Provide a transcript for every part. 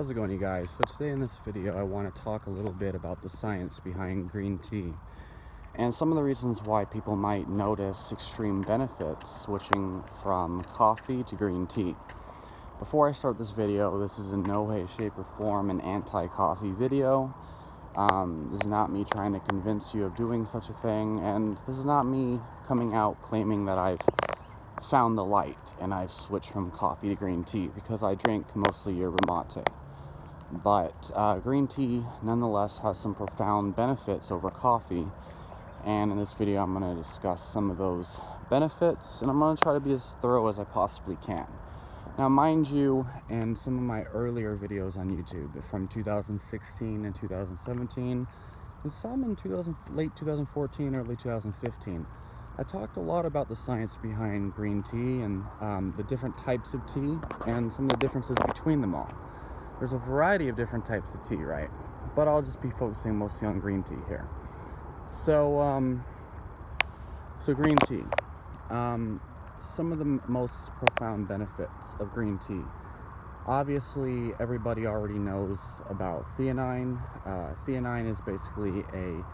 How's it going, you guys? So today in this video I want to talk a little bit about the science behind green tea and some of the reasons why people might notice extreme benefits switching from coffee to green tea. Before I start this video, this is in no way, shape, or form an anti-coffee video. This is not me trying to convince you of doing such a thing, and this is not me coming out claiming that I've found the light and I've switched from coffee to green tea, because I drink mostly yerba mate. But green tea nonetheless has some profound benefits over coffee, and in this video I'm going to discuss some of those benefits, and I'm going to try to be as thorough as I possibly can. Now, mind you, in some of my earlier videos on YouTube from 2016 and 2017, and some in late 2014, early 2015, I talked a lot about the science behind green tea and the different types of tea and some of the differences between them all. There's a variety of different types of tea, right? But I'll just be focusing mostly on green tea here. So green tea. Some of the most profound benefits of green tea. Obviously, everybody already knows about theanine. Theanine is basically a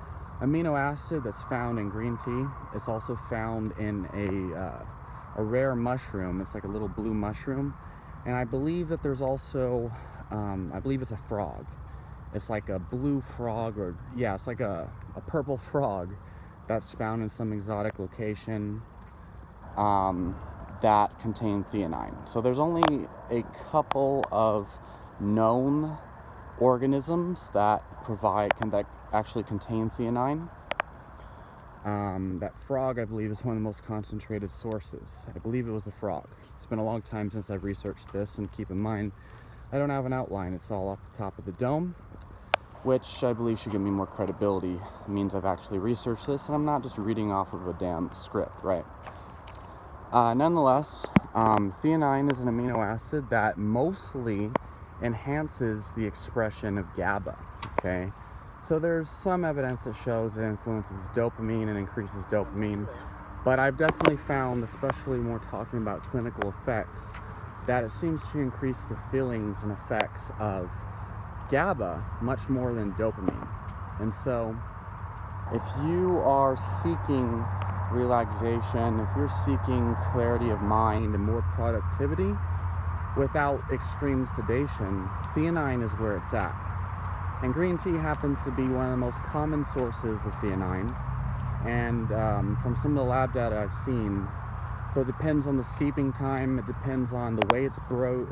amino acid that's found in green tea. It's also found in a rare mushroom. It's like a little blue mushroom. And I believe that there's also, I believe it's a frog. It's like a blue frog, or yeah, it's like a purple frog that's found in some exotic location that contain theanine. So there's only a couple of known organisms that actually contain theanine. That frog, I believe, is one of the most concentrated sources. I believe it was a frog. It's been a long time since I've researched this, and keep in mind, I don't have an outline. It's all off the top of the dome, which I believe should give me more credibility. It means I've actually researched this, and I'm not just reading off of a damn script, right? Nonetheless, theanine is an amino acid that mostly enhances the expression of GABA, okay? So there's some evidence that shows it influences dopamine and increases dopamine, but I've definitely found, especially when we're talking about clinical effects, that it seems to increase the feelings and effects of GABA much more than dopamine. And so if you are seeking relaxation, if you're seeking clarity of mind and more productivity without extreme sedation, theanine is where it's at. And green tea happens to be one of the most common sources of theanine. And from some of the lab data I've seen, so it depends on the steeping time, it depends on the way it's brewed,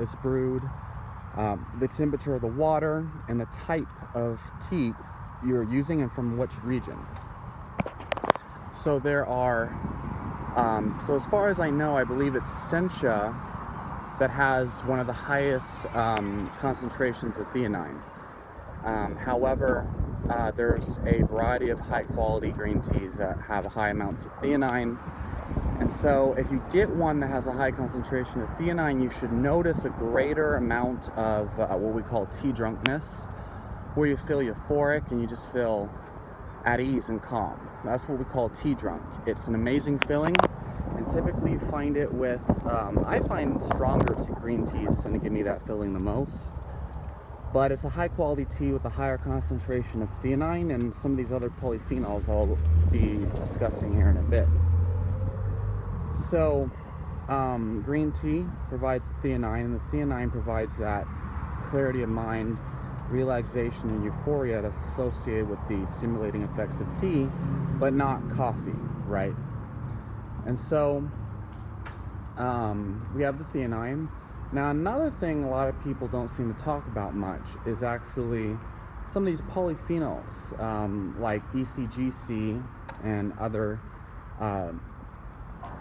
the temperature of the water, and the type of tea you're using and from which region. So there are, so as far as I know, I believe it's Sencha that has one of the highest concentrations of theanine. However, there's a variety of high quality green teas that have high amounts of theanine. And so if you get one that has a high concentration of theanine, you should notice a greater amount of what we call tea drunkenness, where you feel euphoric and you just feel at ease and calm. That's what we call tea drunk. It's an amazing feeling, and typically you find it with, I find stronger green teas tend to give me that feeling the most. But it's a high quality tea with a higher concentration of theanine and some of these other polyphenols I'll be discussing here in a bit. So green tea provides the theanine, and the theanine provides that clarity of mind, relaxation, and euphoria that's associated with the stimulating effects of tea, but not coffee, right? And so we have the theanine. Now, another thing a lot of people don't seem to talk about much is actually some of these polyphenols, like ECGC and other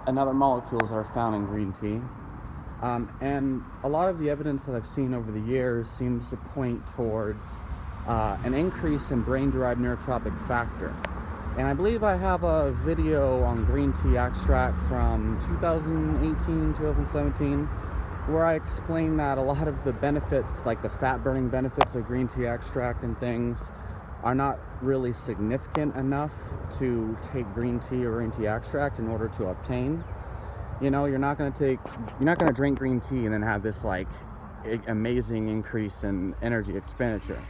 molecules that are found in green tea. And a lot of the evidence that I've seen over the years seems to point towards an increase in brain-derived neurotropic factor. And I believe I have a video on green tea extract from 2018, 2017, where I explain that a lot of the benefits, like the fat-burning benefits of green tea extract and things, are not really significant enough to take green tea or green tea extract in order to obtain. You know, you're not going to drink green tea and then have this like amazing increase in energy expenditure.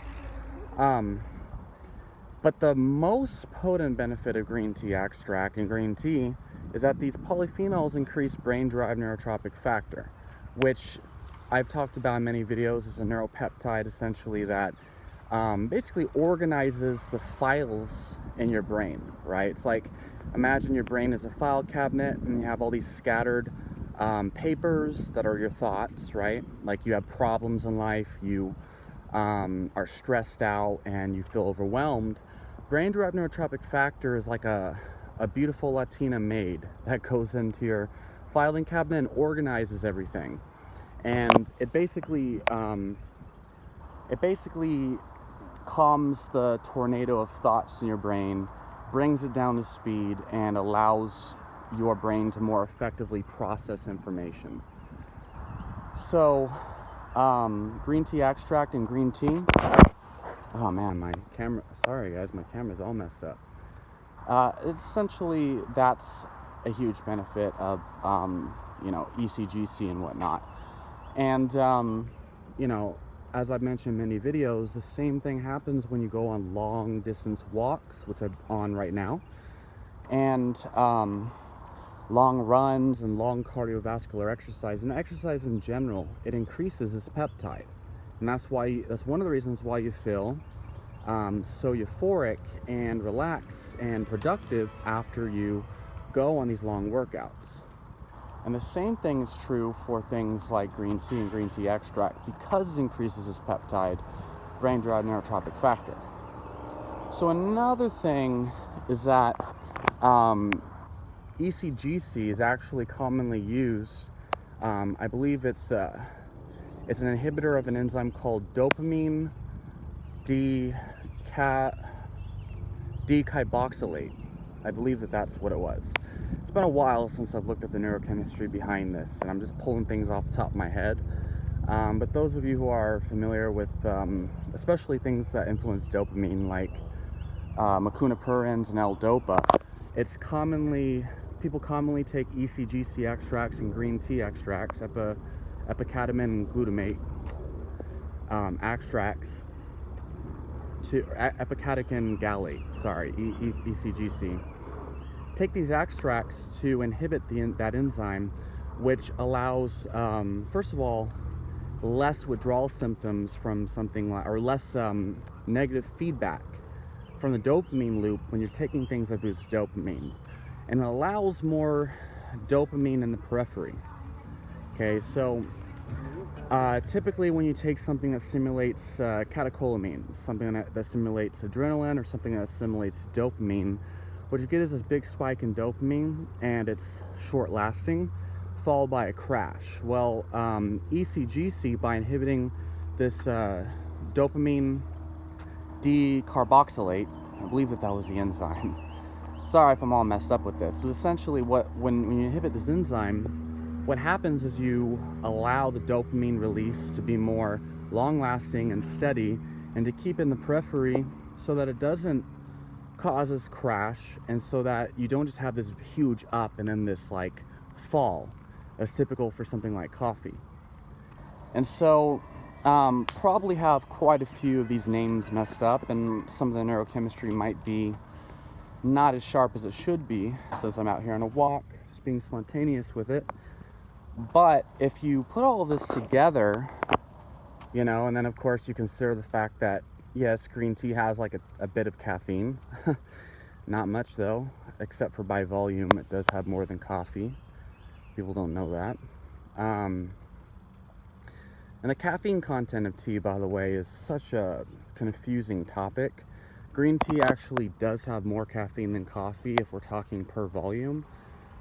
But the most potent benefit of green tea extract and green tea is that these polyphenols increase brain-derived neurotropic factor, which I've talked about in many videos. Is a neuropeptide essentially that basically organizes the files in your brain, right? It's like, imagine your brain is a file cabinet and you have all these scattered papers that are your thoughts, right? Like you have problems in life, you are stressed out and you feel overwhelmed. Brain-derived neurotropic factor is like a beautiful Latina maid that goes into your filing cabinet and organizes everything. And it basically calms the tornado of thoughts in your brain, brings it down to speed, and allows your brain to more effectively process information. So, green tea extract and green tea. Oh man, my camera, sorry guys, my camera's all messed up. Essentially, that's a huge benefit of, ECGC and whatnot. And, as I've mentioned in many videos, the same thing happens when you go on long distance walks, which I'm on right now, and long runs and long cardiovascular exercise, and exercise in general. It increases this peptide, and that's one of the reasons why you feel so euphoric and relaxed and productive after you go on these long workouts. And the same thing is true for things like green tea and green tea extract, because it increases this peptide, brain-derived neurotropic factor. So another thing is that ECGC is actually commonly used. I believe it's an inhibitor of an enzyme called dopamine decarboxylate. I believe that's what it was. It's been a while since I've looked at the neurochemistry behind this, and I'm just pulling things off the top of my head. But those of you who are familiar with especially things that influence dopamine, like macunapurins and L-dopa, people commonly take ECGC extracts and green tea extracts, epicatamine and glutamate extracts, epicatechin gallate, ECGC. Take these extracts to inhibit that enzyme, which allows, first of all, less withdrawal symptoms from something like, or less negative feedback from the dopamine loop when you're taking things that boost dopamine, and it allows more dopamine in the periphery. Okay, so typically when you take something that simulates catecholamine, something that simulates adrenaline, or something that simulates dopamine, what you get is this big spike in dopamine, and it's short lasting, followed by a crash. Well, ECGC, by inhibiting this dopamine decarboxylate, I believe that was the enzyme. Sorry if I'm all messed up with this. So essentially when you inhibit this enzyme, what happens is you allow the dopamine release to be more long-lasting and steady, and to keep in the periphery so that it doesn't cause this crash, and so that you don't just have this huge up and then this like fall, as typical for something like coffee. And so probably have quite a few of these names messed up, and some of the neurochemistry might be not as sharp as it should be, since I'm out here on a walk, just being spontaneous with it. But if you put all of this together, and then of course you consider the fact that, yes, green tea has like a bit of caffeine, not much though, except for by volume, it does have more than coffee. People don't know that. And the caffeine content of tea, by the way, is such a confusing topic. Green tea actually does have more caffeine than coffee if we're talking per volume.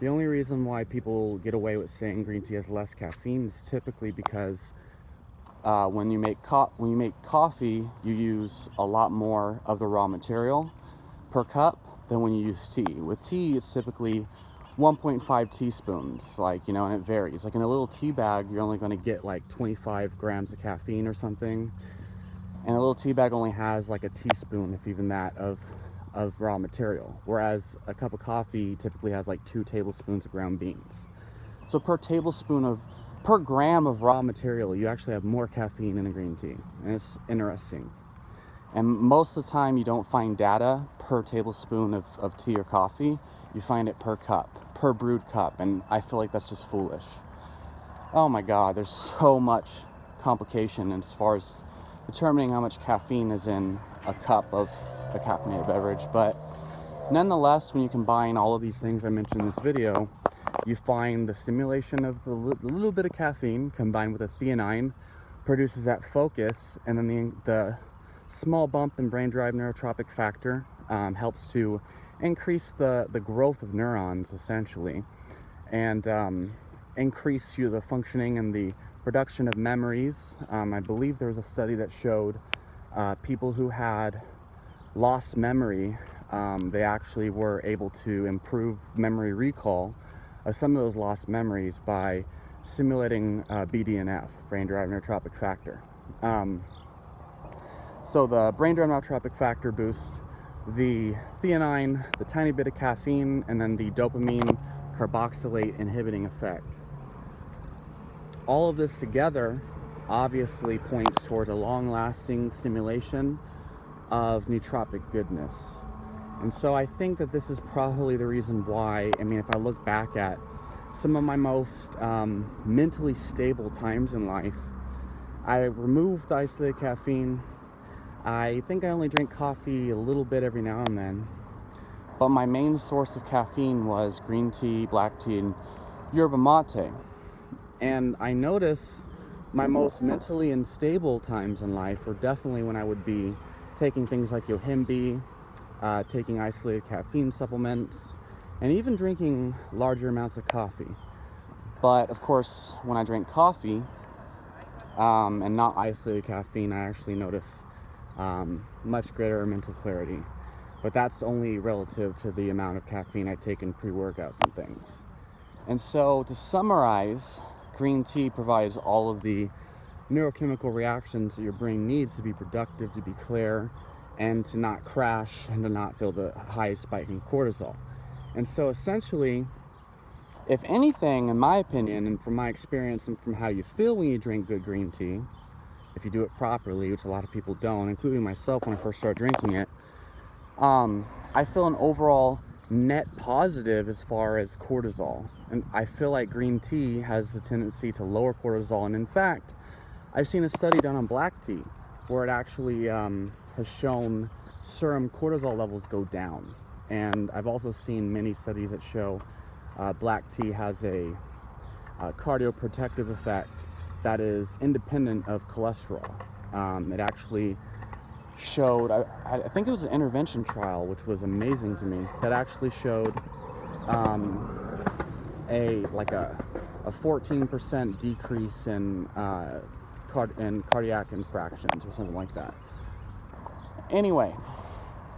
The only reason why people get away with saying green tea has less caffeine is typically because when you make coffee, you use a lot more of the raw material per cup than when you use tea. With tea, it's typically 1.5 teaspoons, and it varies. Like in a little tea bag, you're only going to get like 25 grams of caffeine or something. And a little tea bag only has like a teaspoon, if even that, of raw material. Whereas a cup of coffee typically has like 2 tablespoons of ground beans. So per tablespoon of per gram of raw material, you actually have more caffeine in a green tea. And it's interesting. And most of the time you don't find data per tablespoon of tea or coffee. You find it per cup, per brewed cup. And I feel like that's just foolish. Oh my God, there's so much complication as far as determining how much caffeine is in a cup of a caffeinated beverage. But nonetheless, when you combine all of these things I mentioned in this video, you find the stimulation of the little bit of caffeine combined with the theanine produces that focus, and then the small bump in brain-derived neurotropic factor helps to increase the growth of neurons, essentially, and increase the functioning and the production of memories. I believe there was a study that showed people who had lost memory, they actually were able to improve memory recall of some of those lost memories by stimulating BDNF, brain-derived neurotropic factor. So the brain-derived neurotropic factor boosts the theanine, the tiny bit of caffeine, and then the dopamine carboxylate inhibiting effect. All of this together obviously points towards a long-lasting stimulation of nootropic goodness. And so I think that this is probably the reason why, I mean, if I look back at some of my most mentally stable times in life, I removed the isolated caffeine. I think I only drink coffee a little bit every now and then, but my main source of caffeine was green tea, black tea, and yerba mate. And I notice my most mentally unstable times in life were definitely when I would be taking things like yohimbe, taking isolated caffeine supplements, and even drinking larger amounts of coffee. But of course, when I drink coffee and not isolated caffeine, I actually notice much greater mental clarity. But that's only relative to the amount of caffeine I take in pre-workouts and things. And so to summarize, green tea provides all of the neurochemical reactions that your brain needs to be productive, to be clear, and to not crash and to not feel the high spike in cortisol. And so essentially, if anything, in my opinion, and from my experience and from how you feel when you drink good green tea, if you do it properly, which a lot of people don't, including myself when I first started drinking it, I feel an overall net positive as far as cortisol. And I feel like green tea has the tendency to lower cortisol. And in fact, I've seen a study done on black tea where it actually has shown serum cortisol levels go down. And I've also seen many studies that show black tea has a cardioprotective effect that is independent of cholesterol. It actually showed, I think it was an intervention trial, which was amazing to me, that actually showed a 14% decrease in cardiac infractions or something like that. Anyway,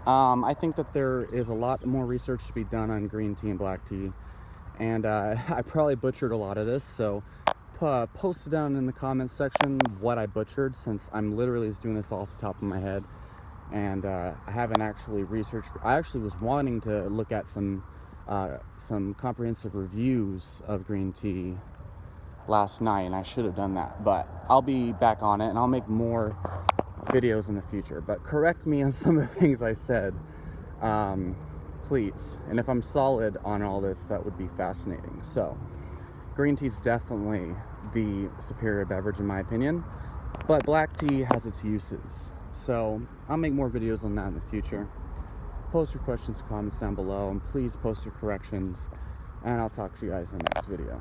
I think that there is a lot more research to be done on green tea and black tea, and I probably butchered a lot of this, so post it down in the comments section what I butchered, since I'm literally just doing this off the top of my head, and I haven't actually researched. I actually was wanting to look at some comprehensive reviews of green tea last night, and I should have done that, but I'll be back on it and I'll make more videos in the future. But correct me on some of the things I said, please, and if I'm solid on all this, that would be fascinating. So green tea is definitely the superior beverage in my opinion, but black tea has its uses, so I'll make more videos on that in the future. Post your questions and comments down below, and please post your corrections, and I'll talk to you guys in the next video.